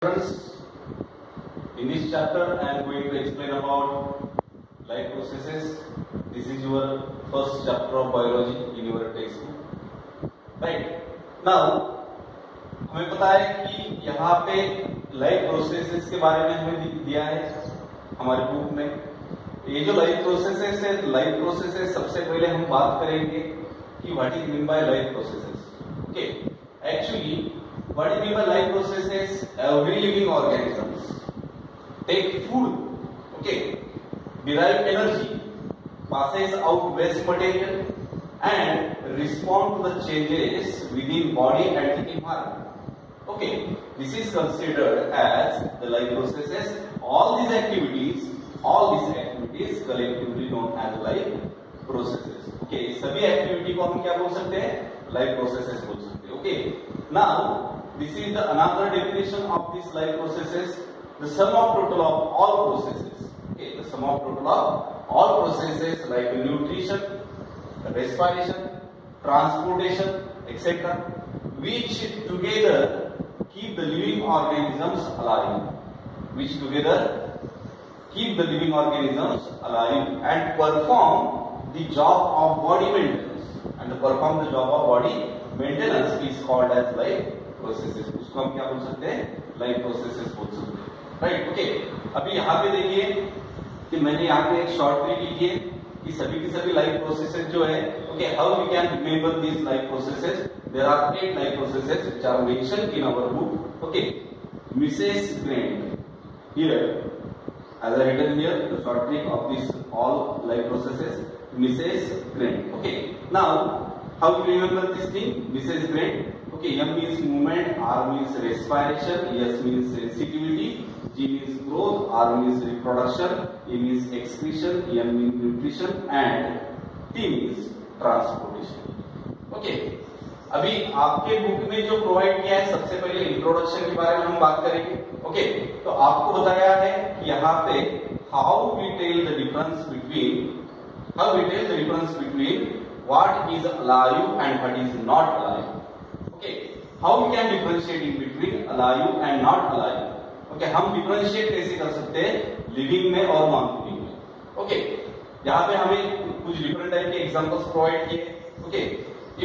Friends, in this chapter I am going to explain about life processes. This is your first chapter of biology in your textbook. Right? Now, हमें पता है कि यहाँ पे life processes के बारे में हमें दिया है हमारे बुक में। ये जो लाइफ प्रोसेसेस है, लाइफ प्रोसेसेस सबसे पहले हम बात करेंगे कि what is mean bye life processes. Okay, actually what is mean bye life processes, every living organisms take food, okay, derive energy, passes out waste material and respond to the changes within body and the environment. Okay, this is considered as the life processes. All these activities collectively known as life processes. Okay, सभी activity को हम क्या बोल सकते हैं? Life processes बोल सकते हैं. Okay, now this is the another definition of these life processes. The sum of total of all processes. Okay, the sum of total of all processes like nutrition, respiration, transportation, etc., which together keep the living organisms alive. Which together keep the living organisms alive and perform the job of body maintenance. And to perform the job of body maintenance is called as life processes. उसको हम क्या बोल सकते हैं? Life processes बोल सकते हैं. Right, okay. अभी यहाँ पे देखिए कि मैंने यहाँ पे एक शॉर्ट ट्रिक लिखी है कि सभी की सभी लाइफ प्रोसेसेस जो है, okay, how we can remember this life processes. There are 8 life processes which are mentioned in our book. Okay, Mrs Grant here as I written here the short trick of this all life processes, Mrs. Grant. Okay, now how you remember this thing, Mrs. Grant? Okay, M means movement, R means respiration, S means sensitivity, G means growth, R means reproduction, E means excretion, M means nutrition and T means transportation. Okay, अभी आपके book में जो provide किया है, सबसे पहले introduction के बारे में हम बात करेंगे। ओके, तो आपको बताया है कि यहाँ पे how we tell the difference between what is alive and what is not alive. Okay, how we can differentiate in between alive and not alive. Okay, हम डिफरेंशिएट कैसे कर सकते हैं लिविंग में और नॉन लिविंग में। ओके, यहाँ पे हमें कुछ डिफरेंट टाइप के एग्जांपल्स प्रोवाइड किए। Okay,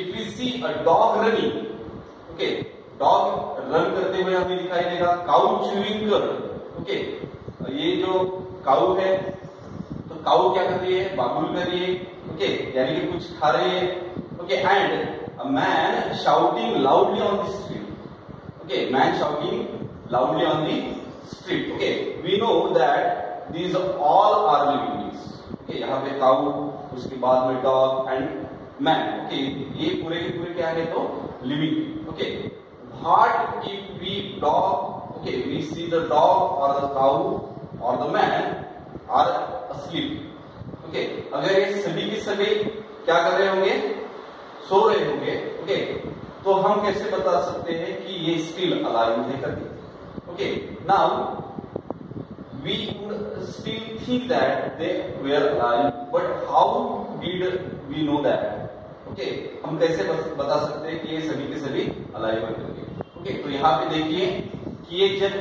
if we see a dog running, okay, dog run करते हुए हमें दिखाई देगा। काउ च्यूइंग कर, ओके, ये जो काउ है तो काउ क्या कर रही है? बाबुल कर रही है। ओके, यानी कि कुछ खा रही है। Okay, and a man shouting loudly on the street. Okay, man shouting loudly on the street. Okay, we know that these all are living beings. Okay, यहाँ पे काउ, उसके बाद में डॉग एंड मैन। ओके, ये पूरे के पूरे क्या है? तो living. Okay, what if we dog, okay, we see the dog और द काउ और the man are asleep. Okay, अगर ये सभी के सभी क्या कर रहे होंगे? सो रहे होंगे। ओके, तो हम कैसे बता सकते हैं कि ये स्टिल अलाइव है करके? Okay, now we would still think that they were alive, but how did we know that? Okay, हम कैसे बता सकते हैं कि ये सभी के सभी अलाइव है करके? ओके, तो यहाँ पे देखिए कि ये जब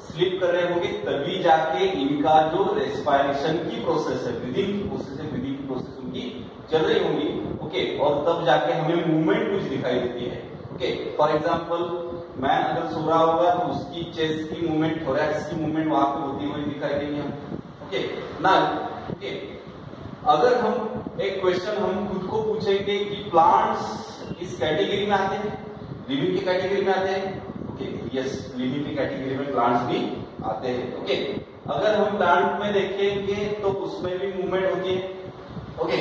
स्लीप कर रहे होंगे तभी जाके इनका जो रेस्पिरेशन की प्रोसेस है, ब्रीदिंग की प्रोसेस उनकी चल रही होंगी। ओके, और तब जाके हमें मूवमेंट कुछ दिखाई देती है। ओके, फॉर एग्जाम्पल मैन अगर सो रहा होगा तो उसकी चेस्ट की मूवमेंट, थोरैक्स की मूवमेंट वहां पे होती हुई दिखाई देंगी हम। ओके, ना, ओके, अगर हम एक क्वेश्चन हम खुद को पूछेंगे कि प्लांट्स इस कैटेगरी में आते हैं, लिविंग की कैटेगरी में आते हैं? ओके, यस, लिविंग की कैटेगरी में प्लांट्स भी आते हैं। ओके, अगर हम प्लांट में देखेंगे तो उसमें भी मूवमेंट होती है। ओके,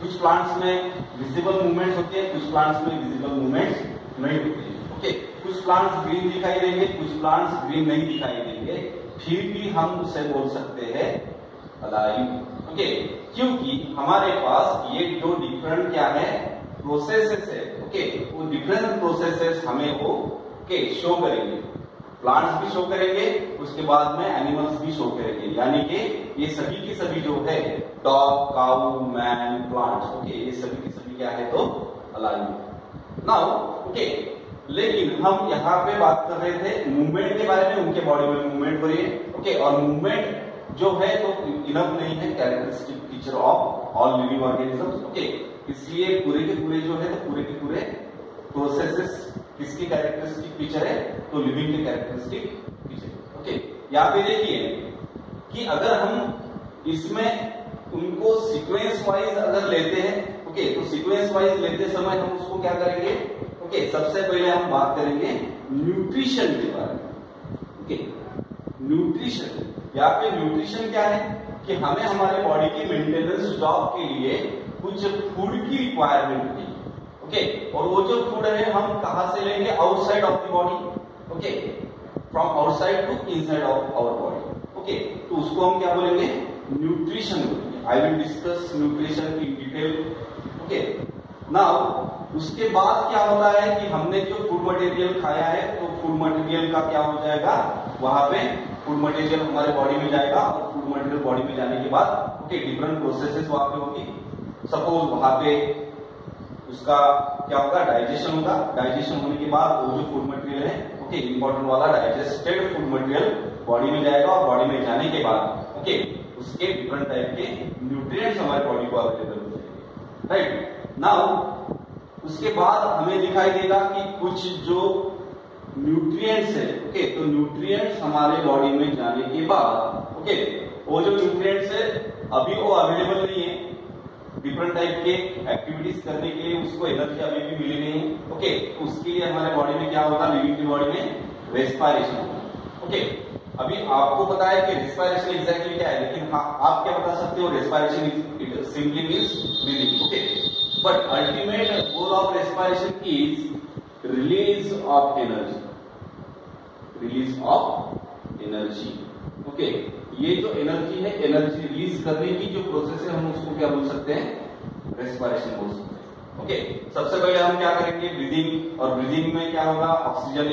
कुछ प्लांट्स में विजिबल मूवमेंट होती है, कुछ प्लांट्स में विजिबल मूवमेंट नहीं होती है। ओके, कुछ प्लांट्स ग्रीन दिखाई देंगे, कुछ प्लांट्स ग्रीन नहीं दिखाई देंगे, फिर भी हम उसे बोल सकते हैं अलाइव। ओके, क्योंकि हमारे पास ये जो डिफरेंट क्या है प्रोसेसेस है। ओके, वो डिफरेंट प्रोसेसेस हमें वो शो करेंगे। प्लांट्स भी शो करेंगे, उसके बाद में एनिमल्स भी शो करेंगे, यानी कि ये सभी की सभी जो है डॉग, काऊ, मैन, प्लांट्स, ओके, ये सभी की सभी क्या है? तो अलाइव। नाउ ओके, लेकिन हम यहाँ पे बात कर रहे थे मूवमेंट के बारे में, उनके बॉडी में मूवमेंट हो रही है। ओके, और मूवमेंट जो है तो इनफ नहीं है characteristic feature of all living organisms. Okay, इसलिए पूरे के पूरे जो है तो पूरे के पूरे प्रोसेसेस किसकी कैरेक्टरिस्टिक फीचर है, तो लिविंग के कैरेक्टरिस्टिक फीचर। ओके, यहाँ पे देखिए कि अगर हम इसमें उनको सीक्वेंस वाइज अगर लेते हैं, ओके, तो सीक्वेंस वाइज लेते समय हम उसको क्या करेंगे, ओके, सबसे पहले हम बात करेंगे न्यूट्रिशन के बारे में। ओके, न्यूट्रिशन, यहाँ पे न्यूट्रिशन क्या है कि हमें हमारे बॉडी की मेंटेनेंस जॉब के लिए कुछ फूड की रिक्वायरमेंट होती है। ओके, और वो जो फूड है हम कहां से लेंगे, outside of the body. Okay, from outside to inside of our body. Okay, तो उसको हम क्या बोलेंगे, न्यूट्रिशन बोलेंगे। I will discuss nutrition in detail. Okay, now उसके बाद क्या होता है कि हमने जो फूड मटेरियल खाया है तो फूड मटेरियल का क्या हो जाएगा, वहां पे फूड मटेरियल हमारे बॉडी में जाएगा और फूड मटेरियल बॉडी में जाने के बाद ओके डिफरेंट प्रोसेसेस वहां पे होगी। सपोज वहां पे उसका क्या होगा, डाइजेशन होगा। डाइजेशन होने के बाद वो जो फूड मटेरियल है ओके इंपॉर्टेंट वाला डाइजेस्टेड फूड मटेरियल बॉडी में जाएगा और बॉडी में जाने के बाद ओके उसके डिफरेंट टाइप के न्यूट्रिएंट्स हमारे बॉडी को अवेलेबल हो जाएंगे। राइट, नाउ उसके बाद हमें दिखाई देगा कि कुछ जो न्यूट्रिएंट्स है ओके, तो न्यूट्रिएंट्स हमारे बॉडी में जाने के बाद ओके वो जो न्यूट्रिएंट्स है अभी वो अवेलेबल नहीं है डिफरेंट टाइप के एक्टिविटीज करने के लिए, उसको एनर्जी अभी भी मिली नहीं है। ओके, तो उसके लिए हमारे बॉडी में क्या होगा, लिविंग की बॉडी में रेस्पिरेशन होगा। ओके, अभी आपको पता है कि रेस्पिरेशन एग्जैक्टली क्या है, लेकिन हाँ आप क्या बता सकते हो, respiration simply means breathing. Okay, but ultimate goal of respiration is release of energy, release of energy. Okay, ये जो एनर्जी है, एनर्जी रिलीज करने की जो प्रोसेस है हम उसको क्या बोल सकते हैं, रेस्पिरेशन बोल सकते हैं। ओके, सबसे पहले हम क्या करेंगे, ब्रीदिंग, और ब्रीदिंग में क्या होगा, ऑक्सीजन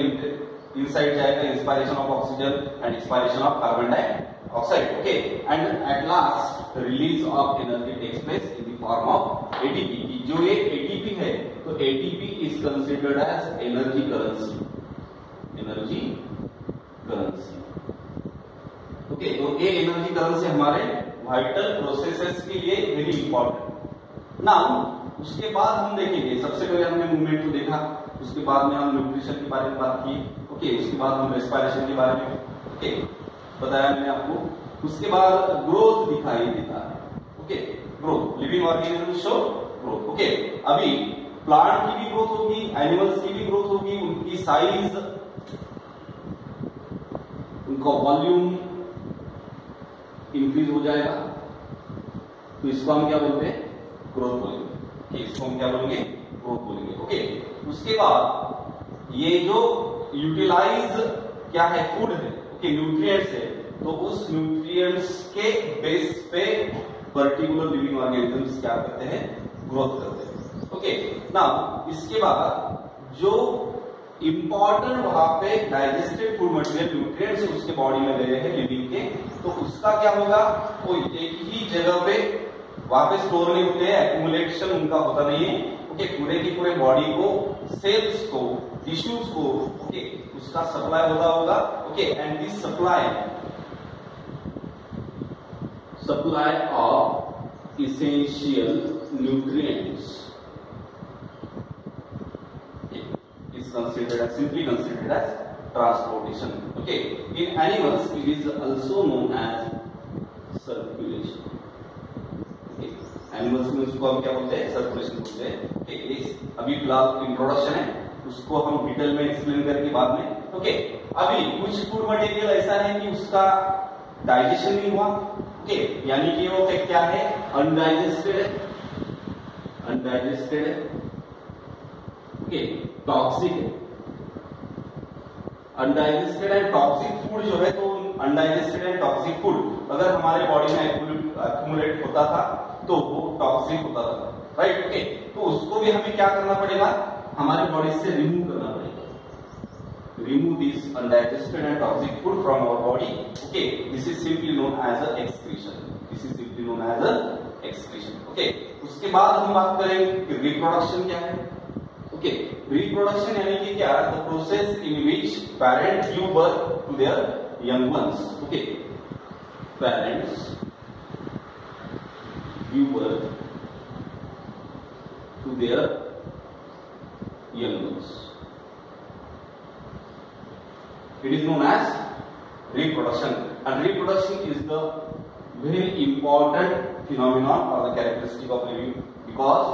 इनसाइड जाएगा, inspiration of oxygen and expiration of carbon dioxide. Okay, and at last release of energy takes place in the form of ATP. जो ये एटीपी है तो ATP is considered as energy currency, energy currency. Okay, तो ये energy currency हमारे vital processes के लिए very important. Now उसके बाद हम देखेंगे, सबसे पहले हमने मूवमेंट को देखा, उसके बाद में हम न्यूट्रिशन के बारे में बात की। ओके, उसके बाद हम रेस्पिरेशन के बारे में ओके बताया मैंने आपको। उसके बाद ग्रोथ दिखाई देता है। Okay, growth, living organism show growth. Okay, अभी प्लांट की भी ग्रोथ होगी, एनिमल्स की भी ग्रोथ होगी, उनकी साइज, उनका वॉल्यूम इंक्रीज हो जाएगा, तो इसको हम क्या बोलते हैं, ग्रोथ बोलेंगे। इसको हम क्या बोलेंगे, ग्रोथ बोलेंगे। ओके, उसके बाद ये जो यूटिलाइज क्या है, फूड है, ओके न्यूट्रिएंट्स है, तो उस न्यूट्रिएंट्स के बेस पे पर्टिकुलर लिविंग ऑर्गेनिजम्स क्या करते हैं, ग्रोथ करते हैं। ओके, नाउ इसके बाद जो इंपॉर्टेंट वहां पे डाइजेस्टेड फूड मटेरियल न्यूट्रिएंट्स उसके बॉडी में गए हैं लिविंग के, तो उसका क्या होगा, वो एक ही जगह पे वहां पे स्टोर नहीं होते हैं, एक्यूमुलेशन उनका होता नहीं है। ओके, पूरे की पूरे बॉडी को, सेल्स को, टिश्यूज को ओके उसका सप्लाई होता होगा। Okay, and this supply of essential nutrients considered as simply considered as transportation. Okay, in animals it is also known as circulation. Okay, animals में उसको हम क्या बोलते हैं, सर्कुलेशन बोलते हैं। okay, इस अभी फिलहाल इंट्रोडक्शन है, उसको हम डिटेल में एक्सप्लेन करके बाद में। ओके, अभी कुछ फूड मटेरियल ऐसा है कि उसका डाइजेशन नहीं हुआ। ओके, यानी कि वो क्या है, अनडाइजेस्टेड है, अनडाइजेस्टेड है। ओके, टॉक्सिक है, अनडाइजेस्टेड एंड टॉक्सिक फूड जो है, तो अनडाइजेस्टेड एंड टॉक्सिक फूड अगर हमारे बॉडी में एक्यूमुलेट होता था तो वो टॉक्सिक होता था। राइट, ओके, तो उसको भी हमें क्या करना पड़ेगा, हमारे बॉडी से रिमूव करना पड़ेगा। Remove this undigested and toxic food from our body. Okay, this is simply known as a excretion, this is simply known as a excretion. Okay, उसके बाद हम बात करें कि रिप्रोडक्शन क्या है। ओके, रिप्रोडक्शन यानी कि क्या, the process in which parent give birth to their young ones. Okay, parents give birth to their young ones, it is known as reproduction, and reproduction is the very important phenomenon or the characteristic of living, because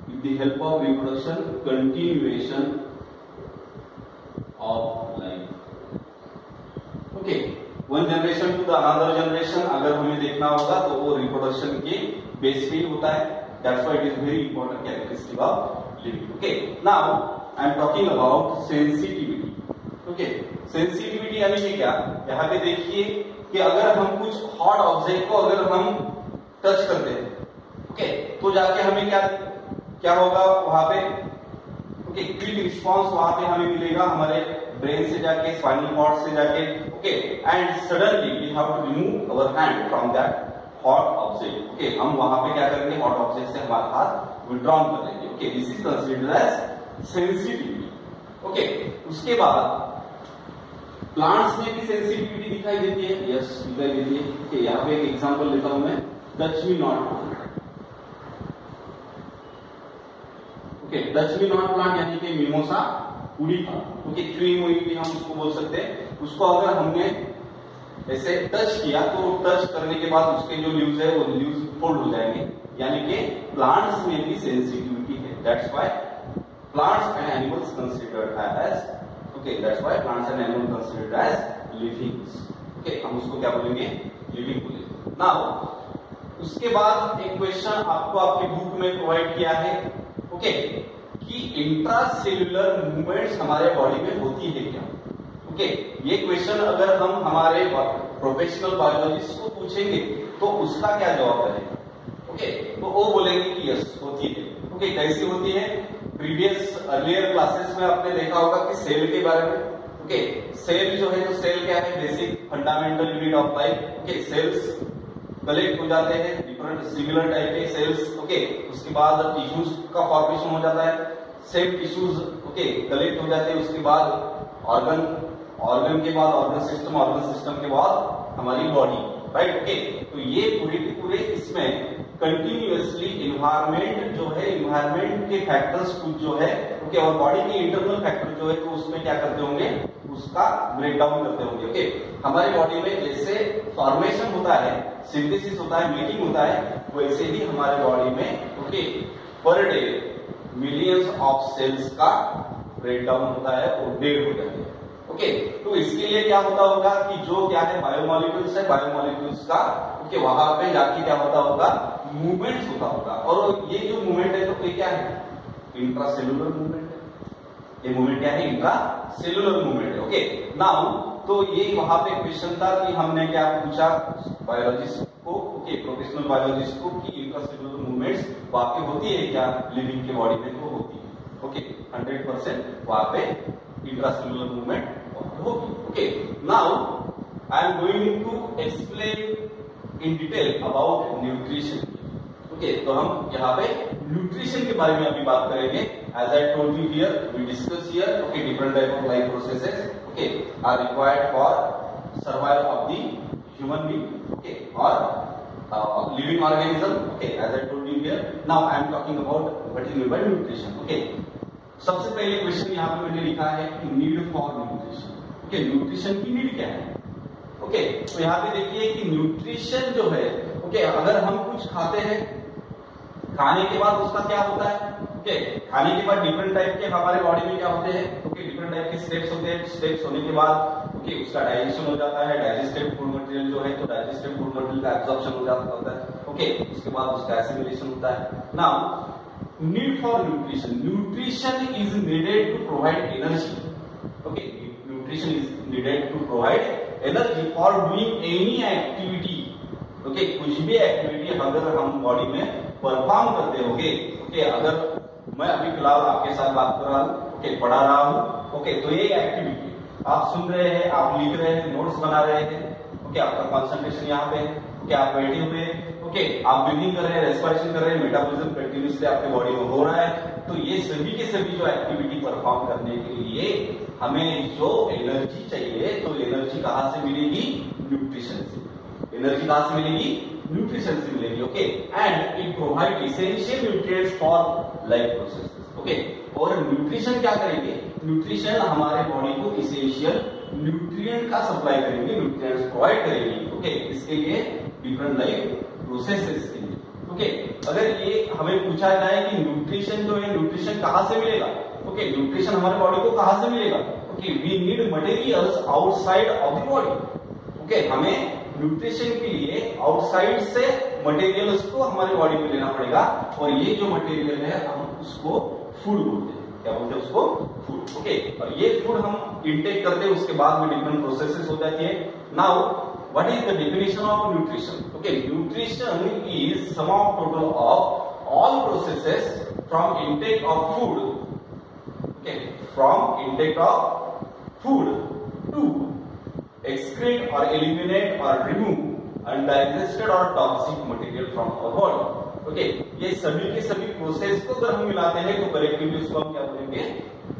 with the help of reproduction continuation of life। okay, one generation to the another generation अगर हमें देखना होगा तो वो reproduction के base पे ही होता है, that's why it is very important characteristic of living। okay, now I am talking about sensitivity। Okay, sensitivity यानी कि क्या, यहाँ पे देखिए कि अगर हम कुछ हॉट ऑब्जेक्ट को अगर हम टच करते हैं, ओके, तो जाके हमें क्या क्या होगा वहां पे, ओके, क्विक रिस्पांस वहां पे हमें मिलेगा हमारे ब्रेन से जाके, स्पाइनल कॉर्ड से जाके, okay, and suddenly we have to remove our hand from that hot object. Okay, हम वहां पे क्या करेंगे, हॉट ऑब्जेक्ट से हमारा हाथ विड्रॉन कर लेंगे। Okay, this is considered as sensitivity. Okay, उसके बाद प्लांट्स में भी सेंसिटिविटी दिखाई देती है, यस दिखाई देती है। ओके, यहाँ पे एक एग्जांपल लेता हूं मैं, touch me not. Okay, touch me not plant यानी कि मिमोसा पुडिका। ओके, ट्री मोई भी हम उसको बोल सकते हैं। उसको अगर हमने ऐसे टच किया तो टच करने के बाद उसके जो लीव्स है वो लीव्स फोल्ड हो जाएंगे, यानी कि प्लांट्स में भी सेंसिटिविटी है। That's why plants and animals considered as, okay, that's why plants and animals considered as livings। okay, हम उसको क्या बोलेंगे, लिविंग बोलेंगे। नाउ उसके बाद एक क्वेश्चन आपको आपके बुक में प्रोवाइड किया है, ओके, कि इंट्रासेल्युलर मूवमेंट्स हमारे बॉडी में होती है क्या। ओके, ये क्वेश्चन अगर हम हमारे प्रोफेशनल बायोलॉजिस्ट को पूछेंगे तो उसका क्या जवाब रहेगा। ओके, तो वो बोलेंगे कि यस होती है। ओके, कैसी होती है, प्रीवियस अर्लियर क्लासेस में आपने देखा होगा कि सेल के बारे में। ओके, सेल जो है, तो सेल क्या है, basic fundamental unit of life. Okay, cells collect हो जाते हैं, डिफरेंट सिमिलर टाइप के सेल्स। ओके, उसके बाद टिश्यूज का फॉर्मेशन हो जाता है, सेम टिश्यूज ओके कलेक्ट हो जाते हैं, उसके बाद ऑर्गन के बाद ऑर्गन सिस्टम के बाद हमारी बॉडी, राइट। ओके, तो ये पूरे के पूरे इसमें कंटिन्यूअसली इन्वायरमेंट जो है, इन्वायरमेंट के फैक्टर्स कुछ जो है, ओके, और बॉडी के इंटरनल फैक्टर जो है, तो उसमें क्या करते होंगे, उसका ब्रेक डाउन करते होंगे। ओके, हमारी बॉडी में जैसे फॉर्मेशन होता है, सिंथेसिस होता है, मेकिंग होता है, वैसे ही हमारे बॉडी में okay per day millions of cells का ब्रेक डाउन होता है और डेड हो जाते हैं। ओके, तो इसके लिए क्या होता होगा कि जो क्या है बायोमोलिक्यूल्स है, बायोमोलिक्यूल्स का ओके वहां पे जाके क्या होता होगा, मूवमेंट्स होता होगा। और ये जो मूवमेंट है तो ये क्या है, इंट्रासेलुलर मूवमेंट है। ये मूवमेंट क्या है, इंट्रासेलुलर मूवमेंट है। ओके, नाउ तो ये वहां पे क्वेश्चन था कि हमने क्या पूछा बायोलॉजिस्ट को, ओके, प्रोफेशनल बायोलॉजिस्ट को, कि इंट्रासेलुलर मूवमेंट्स वहां पे होती है क्या लिविंग के बॉडी में, तो होती है। ओके, 100% वहां पे इंट्रासेलुलर मूवमेंट होगी। Okay, now I am going to explain in detail about nutrition. Okay, तो हम यहाँ पे न्यूट्रिशन के बारे में अभी बात करेंगे। As I told you here, we discuss here, okay, different type of life processes okay are required for survival of the human being, okay, और living organism. Okay, as I told you here, now I am talking about what is mean by nutrition. Okay, सबसे पहले question यहाँ पे मैंने लिखा है कि need for nutrition. Okay, nutrition की नीड क्या है। ओके, तो यहाँ पे देखिए कि न्यूट्रिशन जो है, ओके, अगर हम कुछ खाते हैं, खाने के बाद उसका क्या होता है, ओके, खाने के बाद डिफरेंट टाइप के हमारे बॉडी में क्या होते हैं, ओके, डिफरेंट टाइप के स्टेप्स होते हैं। स्टेप्स होने के बाद ओके उसका डाइजेशन हो जाता है, डाइजेस्टेड फूड मटेरियल जो है, तो डाइजेस्टेड फूड मटेरियल का एब्जॉर्प्शन हो जाता है। ओके, उसके बाद उसका एसिमिलेशन होता है। Now need for nutrition, nutrition is needed to provide energy. Okay, nutrition is needed to provide energy for doing any activity. Okay, कुछ भी एक्टिविटी अगर हम बॉडी में परफॉर्म करते होंगे, ओके, अगर मैं अभी फिलहाल आपके साथ बात कर रहा हूँ, ओके, पढ़ा रहा हूँ, ओके, तो ये एक्टिविटी आप सुन रहे हैं, आप लिख रहे हैं, नोट्स बना रहे हैं, ओके, आपका कंसंट्रेशन यहाँ पे है, ओके, आप बैठे हुए हैं, ओके, आप ब्रीदिंग कर रहे हैं, रेस्पिरेशन कर रहे हैं, मेटाबॉलिज्म कंटिन्यूअसली आपके बॉडी में हो रहा है, तो ये सभी के सभी जो एक्टिविटी परफॉर्म करने के लिए हमें जो एनर्जी चाहिए, तो एनर्जी कहां से मिलेगी? न्यूट्रिशन से। एनर्जी कहां से मिलेगी? न्यूट्रिशन से मिलेगी। Okay, and it provide essential nutrients for life processes. Okay, और न्यूट्रिशन क्या करेंगे? न्यूट्रिशन हमारे बॉडी को इसेंशियल न्यूट्रिएंट का सप्लाई करेंगे, न्यूट्रिएंट्स प्रोवाइड करेंगे। ओके, इसके लिए डिफरेंट लाइफ प्रोसेसेस के लिए। ओके, अगर ये हमें पूछा जाए कि न्यूट्रिशन जो है, न्यूट्रिशन कहां से मिलेगा? ओके, न्यूट्रिशन हमारे बॉडी को कहां से मिलेगा? Okay, we need materials outside of the body. Okay, हमें न्यूट्रिशन के लिए आउटसाइड से मटेरियल्स को हमारे बॉडी में लेना पड़ेगा, और ये जो मटेरियल है हम उसको फूड बोलते हैं। क्या बोलते हैं उसको? फूड। ओके, और ये फूड हम इंटेक करते हैं, उसके बाद में डिफरेंट प्रोसेसेस हो जाती है। Now what is the definition of nutrition? Okay, nutrition is sum of total of all processes from intake of food, okay, from intake of food to excrete or eliminate or remove undigested or toxic material from our body। Okay, ये सभी के सभी process को अगर हम मिलाते हैं तो कलेक्टिवली उसको हम क्या बोलेंगे?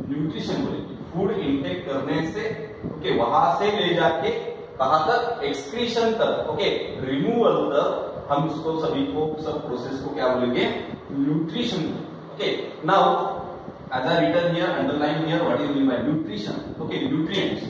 न्यूट्रिशन बोलेंगे। फूड इंटेक करने से, ओके, वहां से ले जाके कहां तक? एक्सक्रीशन तक। ओके, रिमूवल तक हम उसको सभी को, सब प्रोसेस को क्या बोलेंगे? Nutrition. Okay, now as I written here, underline here, what is mean by nutrition? Okay, nutrients।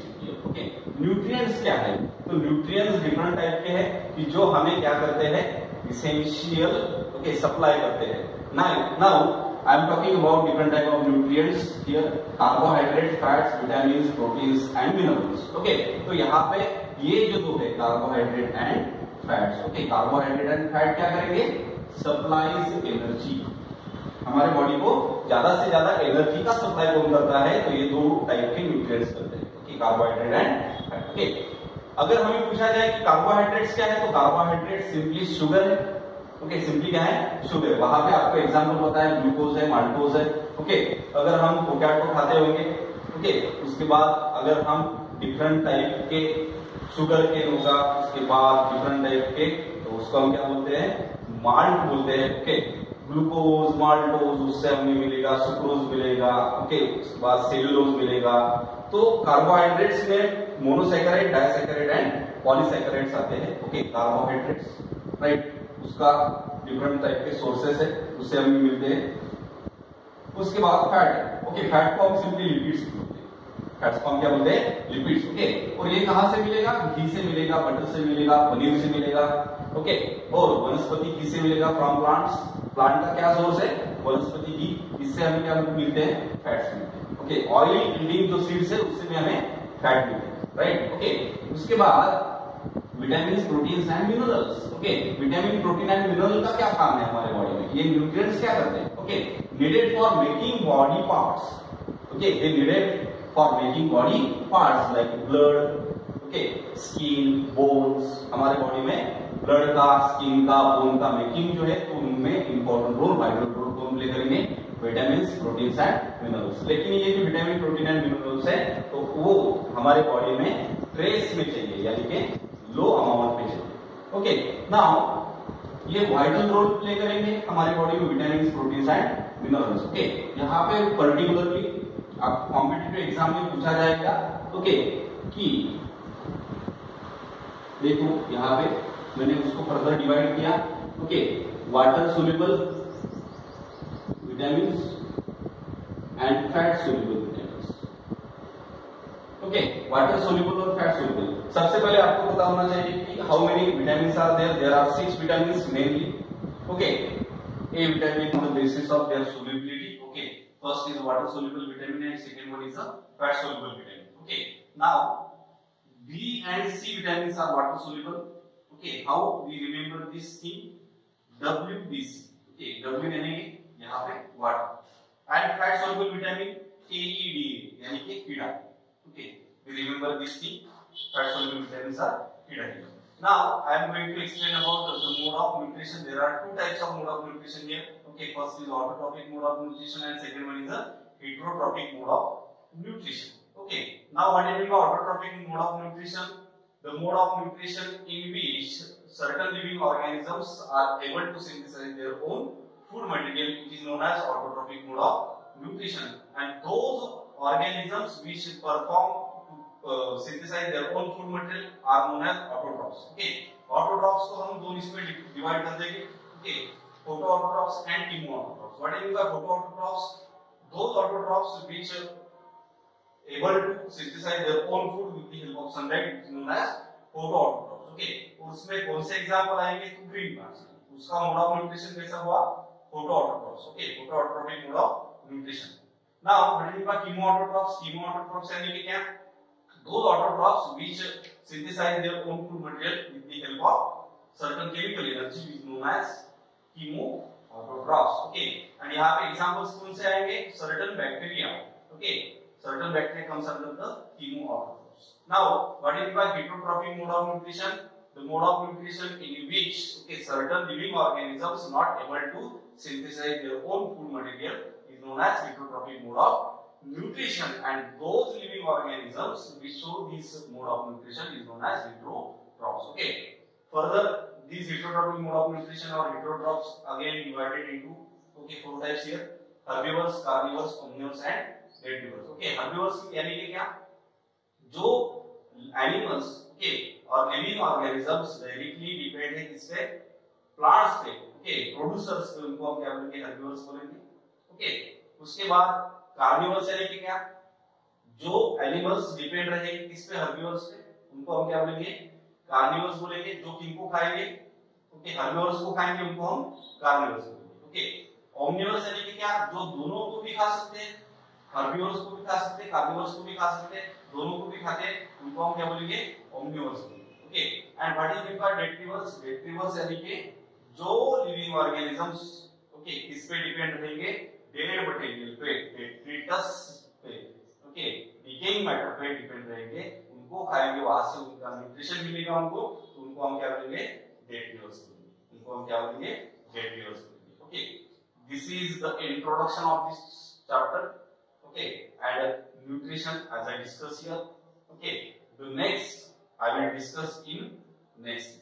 Okay, nutrients क्या है? तो न्यूट्रिएंट्स डिफरेंट टाइप के हैं कि जो हमें क्या करते हैं? इसेंशियल, ओके, सप्लाई करते हैं। Now I am talking about different type of nutrients here, carbohydrate, fats, vitamins, proteins and minerals. Okay, तो यहाँ पे ये जो दो है, carbohydrate and fats. Okay, carbohydrate and fat क्या करेंगे? सप्लाइज एनर्जी, हमारे बॉडी को ज्यादा से ज्यादा एनर्जी का सप्लाई कौन करता है? तो ये दो टाइप के न्यूट्रिएंट्स करते हैं, कार्बोहाइड्रेट एंड फैट। ओके, अगर हमें पूछा जाए कि कार्बोहाइड्रेट्स क्या है, तो कार्बोहाइड्रेट सिंपली शुगर है। ओके, सिंपली क्या है? शुगर। वहां पे आपको एग्जांपल पता है, ग्लूकोज है, माल्टोज है। ओके, अगर हम पोटैटो खाते होंगे, ओके, उसके बाद अगर हम डिफरेंट टाइप के शुगर के होगा, उसके बाद डिफरेंट टाइप के, तो उसको हम क्या बोलते हैं? माल्ट बोलते हैं। ओके, ग्लूकोज, माल्टोज, उससे हमें मिलेगा सुक्रोज मिलेगा। ओके, उसके बाद सेलुलोज मिलेगा। तो कार्बोहाइड्रेट्स में मोनोसैकेराइड, डाइसैकेराइड एंड पॉलीसैकेराइड्स आते हैं। ओके, कार्बोहाइड्रेट्स, राइट, उसका डिफरेंट टाइप के सोर्सेस है, उससे हमें मिलते हैं। उसके बाद फैट। ओके, फैट को हम सिंपली लिपिड्स बोलते हैं। फैट्स को हम क्या बोलते हैं? लिपिड्स। ओके, और ये कहां से मिलेगा? घी से मिलेगा, बटर से मिलेगा, पनीर से मिलेगा। ओके, और वनस्पति घी से मिलेगा, फ्रॉम प्लांट्स। प्लांट का क्या सोर्स है? वनस्पति घी। इससे हमें क्या मिलते हैं? फैट्स मिलते हैं। ओके, ऑयल इंडिंग जो सीड्स है उससे भी हमें फैट मिलते हैं, राइट। ओके, उसके बाद vitamin, proteins and minerals. Okay, vitamin, protein and mineral का क्या काम है हमारे बॉडी में? ये न्यूट्रिएंट्स क्या करते हैं? Okay, needed for making body parts. Okay, they needed for making body parts like blood, okay, skin, bones. हमारे बॉडी में ब्लड का, स्किन का, बोन का मेकिंग जो है, तो उनमें इंपॉर्टेंट रोल, वाइटल रोल कौन प्ले करेंगे? Vitamin, proteins and minerals. लेकिन ये जो विटामिन, प्रोटीन एंड मिनरल्स है, तो वो हमारे बॉडी में ट्रेस में चाहिए, यानी कि लो अमाउंट में चाहिए। ओके, नाउ ये वाइटल रोल प्ले करेंगे हमारे बॉडी में vitamin, proteins and minerals. Okay, यहाँ पे पर्टिकुलरली आप कॉम्पिटिटिव एग्जाम में पूछा जाएगा, ओके, कि देखो यहाँ पे मैंने उसको फर्दर डिवाइड किया। Okay, water soluble vitamin and fat soluble vitamin. Okay, water soluble और फैट सोल्यूबल। सबसे पहले आपको पता होना चाहिए कि how many vitamin are there? There are 6 vitamin mainly. Okay, a vitamin on the basis of their solubility. Okay, first is water soluble vitamin and second one is the fat soluble vitamin. Okay, now B and C vitamins are water soluble. Okay, how we remember this thing? WBC. Okay, W यानी कि यहाँ पे water and fat soluble vitamin KEDA यानी कि कीड़ा. Okay, we remember this thing. Fat soluble vitamins are कीड़ा. Now I am going to explain about the mode of nutrition. There are two types of mode of nutrition here. Okay, first is autotrophic mode of nutrition and second one is the heterotrophic mode of nutrition. Okay, now what is the autotrophic mode of nutrition? The mode of nutrition in which certain living organisms are able to synthesize their own food material, which is known as autotrophic mode of nutrition, and those organisms which perform synthesize their own food material are known as autotrophs. Okay, autotrophs को हम दो इसमें divide कर देंगे. Okay, photoautotrophs and chemoautotrophs. What is the photoautotrophs? Those autotrophs which able to synthesize their own food with the help of sunlight, which is known as photoautotrophs. Okay, उसमें कौन से example आएंगे? तो ग्रीन प्लांट्स. उसका mode of nutrition कैसा हुआ? Photoautotrophs. Okay, phototrophic mode of nutrition. Now, what is the chemoautotrophs? Chemoautotrophs यानी कि क्या? Those autotrophs which synthesize their own food material with the help of certain chemical energy, which is known as chemoautotrophs. Okay, and यहाँ पे examples कौन से आएंगे? Certain bacteria. Okay, certain bacteria comes under the chemoautotrophs. Now, what is the heterotrophic mode of nutrition? The mode of nutrition in which certain living organisms not able to synthesize their own food material is known as heterotrophic mode of nutrition, and those living organisms which show this mode of nutrition is known as heterotrophs. Okay. Further, these heterotrophic mode of nutrition or heterotrophs again divided into 4 types here: herbivores, carnivores, omnivores, and gradivores. Okay, herbivores यानी कि क्या? जो animals और living organisms directly depend है किस पे? Plants पे. Producers पे, उनको हम क्या बोलेंगे? हेर्बिवोर्स बोलेंगे. उसके बाद कार्निवोर्स यानी कि क्या? जो एनिमल्स डिपेंड रहेंगे किस पे? हेर्बिवोर्स पे, उनको हम क्या बोलेंगे? कार्निवोर्स बोलेंगे. जो किनको खाएंगे? हेर्बिवोर्स को खाएंगे, उनको हम कार्निवोर्स बोलेंगे. ओमनिवोर्स यानी कि क्या? जो दोनों को भी खा सकते हैं, हेर्बिवोर्स को भी खा सकते हैं, कार्निवोर्स को भी खा सकते हैं, दोनों को भी खाते हैं, उनको हम क्या बोलेंगे? ओमनिवोर्स बोलेंगे. And what is mean detritivores? Detritivores यानी कि जो लिविंग ऑर्गेनिजम्स किस पे डिपेंड रहेंगे? डेड मटेरियल पे, डेट्रिटस पे, डिकेइंग मैटर पे डिपेंड रहेंगे, उनको खाएंगे, वहां से उनका न्यूट्रिशन मिलेगा उनको, तो उनको हम क्या बोलेंगे? डेट्रिवर्स बोलेंगे. उनको हम क्या बोलेंगे? डेट्रिवर्स बोलेंगे. This is the introduction of this chapter. And nutrition as I discussed here. The next I will discuss in next.